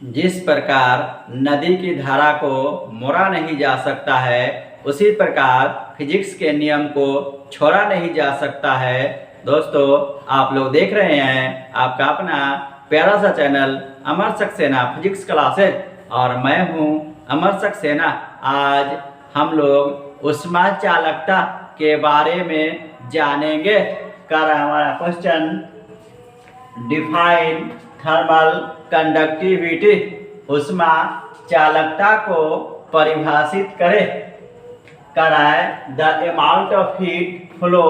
जिस प्रकार नदी की धारा को मोड़ा नहीं जा सकता है, उसी प्रकार फिजिक्स के नियम को छोड़ा नहीं जा सकता है। दोस्तों, आप लोग देख रहे हैं आपका अपना प्यारा सा चैनल अमर सक्सेना फिजिक्स क्लासेज और मैं हूं अमर सक्सेना। आज हम लोग ऊष्मा चालकता के बारे में जानेंगे। हमारा क्वेश्चन, डिफाइन थर्मल कंडक्टिविटी, ऊष्मा चालकता को परिभाषित करें। The amount of heat flow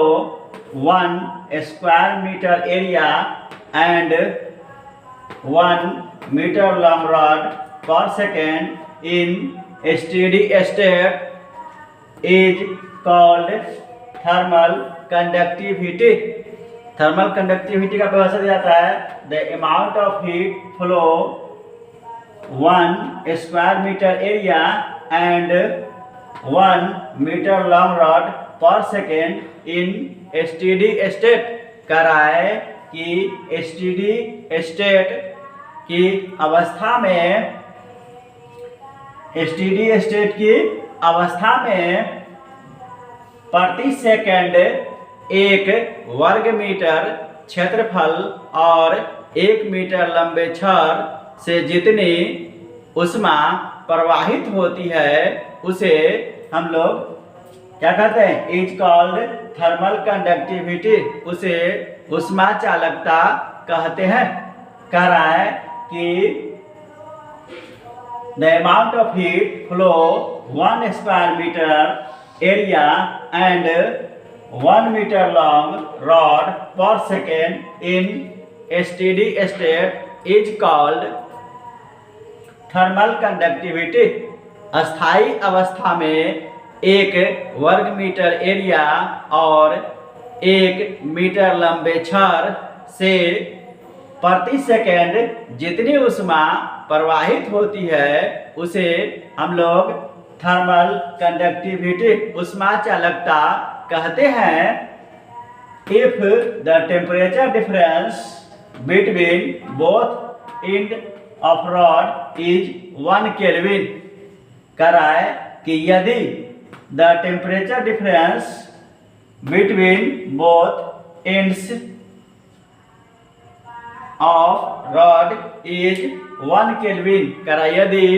1 square metre area and 1 metre long rod per second in steady state is called thermal conductivity. Thermal conductivity का परिभाषा दिया जाता है the amount of heat flow 1 square metre area and 1 metre long rod per second in steady state. कराए कि steady state की अवस्था में प्रति सेकंड 1 वर्ग मीटर क्षेत्रफल और 1 मीटर लंबे छड़ से जितनी ऊष्मा प्रवाहित होती है उसे हम लोग क्या कहते हैं? Is called thermal conductivity. उसे ऊष्मा चालकता कहते हैं। कह रहा है कि the amount of heat flow 1 square metre area and 1 metre long rod per second in steady state is called thermal conductivity. अस्थायी अवस्था में 1 वर्ग मीटर एरिया और 1 मीटर लंबे छड़ से प्रति सेकेंड जितनी ऊष्मा प्रवाहित होती है उसे हम लोग थर्मल कंडक्टिविटी ऊष्मा चालकता कहते हैं। If the temperature difference between both end of rod is 1 kelvin. कराए कि यदि the temperature difference between both ends of rod is 1 kelvin. करा यदि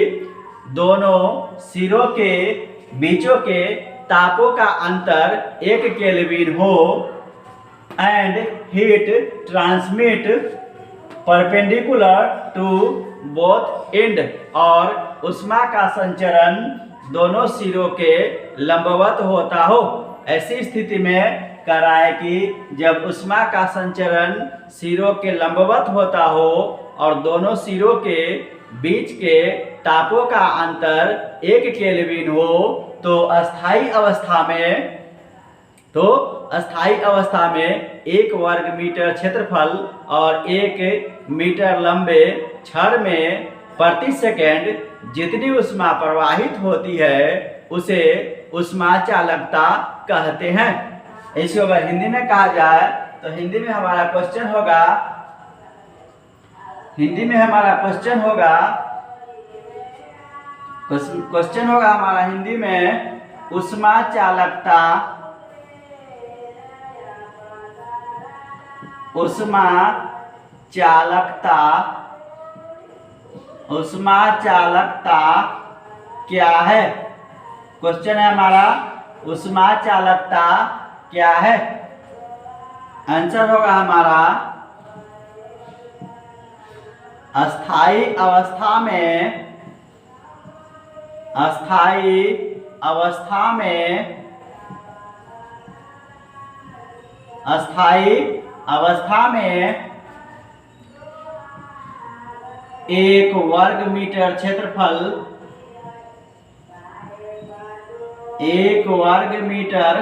दोनों सिरों के बीचों के तापों का अंतर 1 केल्विन हो and heat transmit perpendicular to both end, और ऊष्मा का संचरण दोनों सिरों के लंबवत होता हो। ऐसी स्थिति में कराए कि जब ऊष्मा का संचरण सिरों के लंबवत होता हो और दोनों सिरों के बीच के तापों का अंतर 1 केल्विन हो तो अस्थायी अवस्था में 1 वर्ग मीटर क्षेत्रफल और 1 मीटर लंबे छड़ में प्रति सेकेंड जितनी ऊष्मा प्रवाहित होती है उसे ऊष्मा चालकता कहते हैं। इसको अगर हिंदी में कहा जाए तो हिंदी में हमारा क्वेश्चन होगा हमारा हिंदी में ऊष्मा चालकता क्या है? क्वेश्चन है हमारा ऊष्मा चालकता क्या है? आंसर होगा हमारा अस्थायी अवस्था में 1 वर्ग मीटर क्षेत्रफल, 1 वर्ग मीटर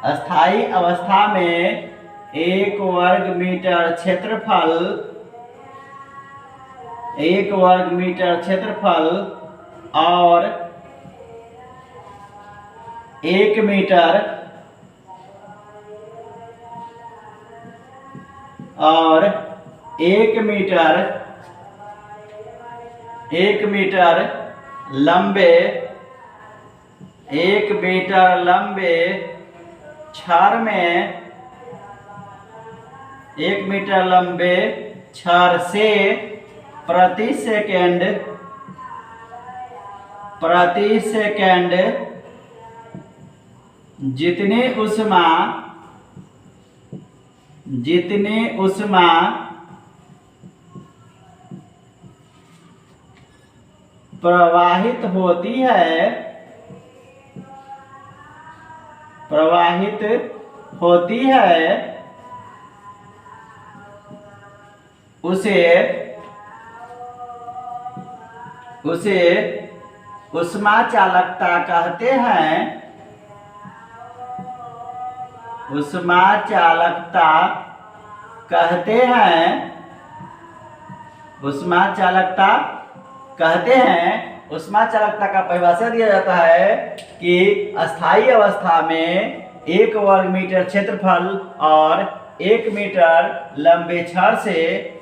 अस्थायी अवस्था में 1 वर्ग मीटर क्षेत्रफल, 1 वर्ग मीटर क्षेत्रफल और 1 मीटर और 1 मीटर 1 मीटर लंबे 1 मीटर लंबे छड़ में 1 मीटर लंबे छड़ से प्रति सेकंड जितनी ऊष्मा प्रवाहित होती है उसे ऊष्मा चालकता कहते हैं। ऊष्मा चालकता कहते हैं। ऊष्मा चालकता का परिभाषा दिया जाता है कि अस्थायी अवस्था में 1 वर्ग मीटर क्षेत्रफल और 1 मीटर लंबे छड़ से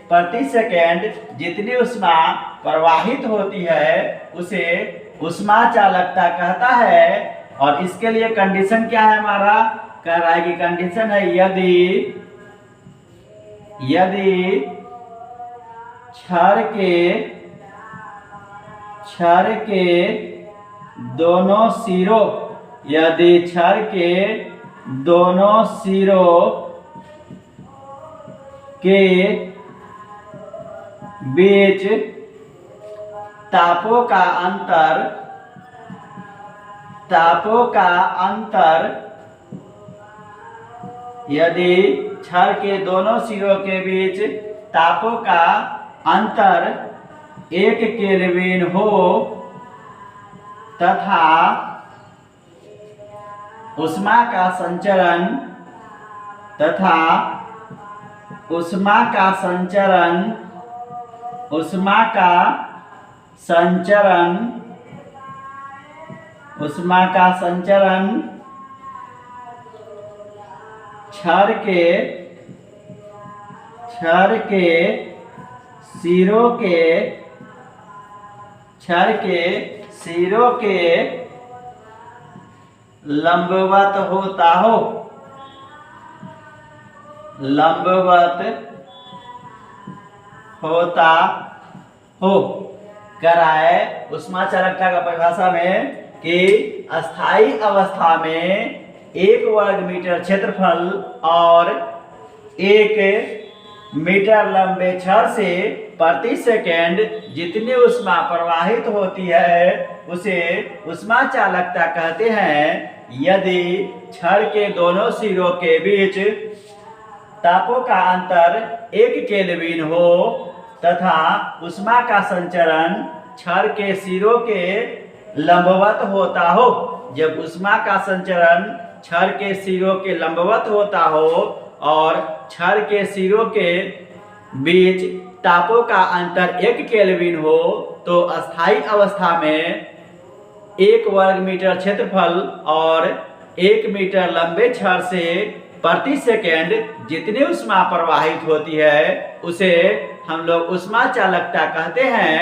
प्रति सेकंड जितनी ऊष्मा प्रवाहित होती है उसे ऊष्मा चालकता कहता है। और इसके लिए कंडीशन क्या है हमारा, कह रहा है कि कंडीशन है यदि छड़ के दोनों सिरों के बीच तापों का अंतर यदि छड़ के दोनों सिरों के बीच तापों का अंतर 1 केल्विन हो तथा ऊष्मा का संचरण छड़ के सिरों के लंबवत होता हो कराए। ऊष्मा चालकता का परिभाषा में कि अस्थायी अवस्था में 1 वर्ग मीटर क्षेत्रफल और 1 मीटर लंबे छड़ से प्रति सेकंड जितनी ऊष्मा प्रवाहित होती है उसे ऊष्मा चालकता कहते हैं। यदि छड़ के दोनों सिरों के बीच तापों का अंतर 1 केल्विन हो तथा ऊष्मा का संचरण छड़ के सिरों के लंबवत होता हो। जब ऊष्मा का संचरण छड़ के सिरों के लंबवत होता हो और छड़ के सिरों के बीच तापों का अंतर 1 केल्विन हो तो अस्थायी अवस्था में 1 वर्ग मीटर क्षेत्रफल और 1 मीटर लंबे छड़ से प्रति सेकंड जितनी ऊष्मा प्रवाहित होती है उसे हम लोग ऊष्मा चालकता कहते हैं।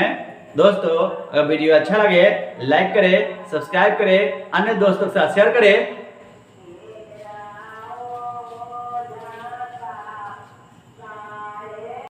दोस्तों अगर वीडियो अच्छा लगे लाइक करें, सब्सक्राइब करें, अन्य दोस्तों के साथ शेयर करें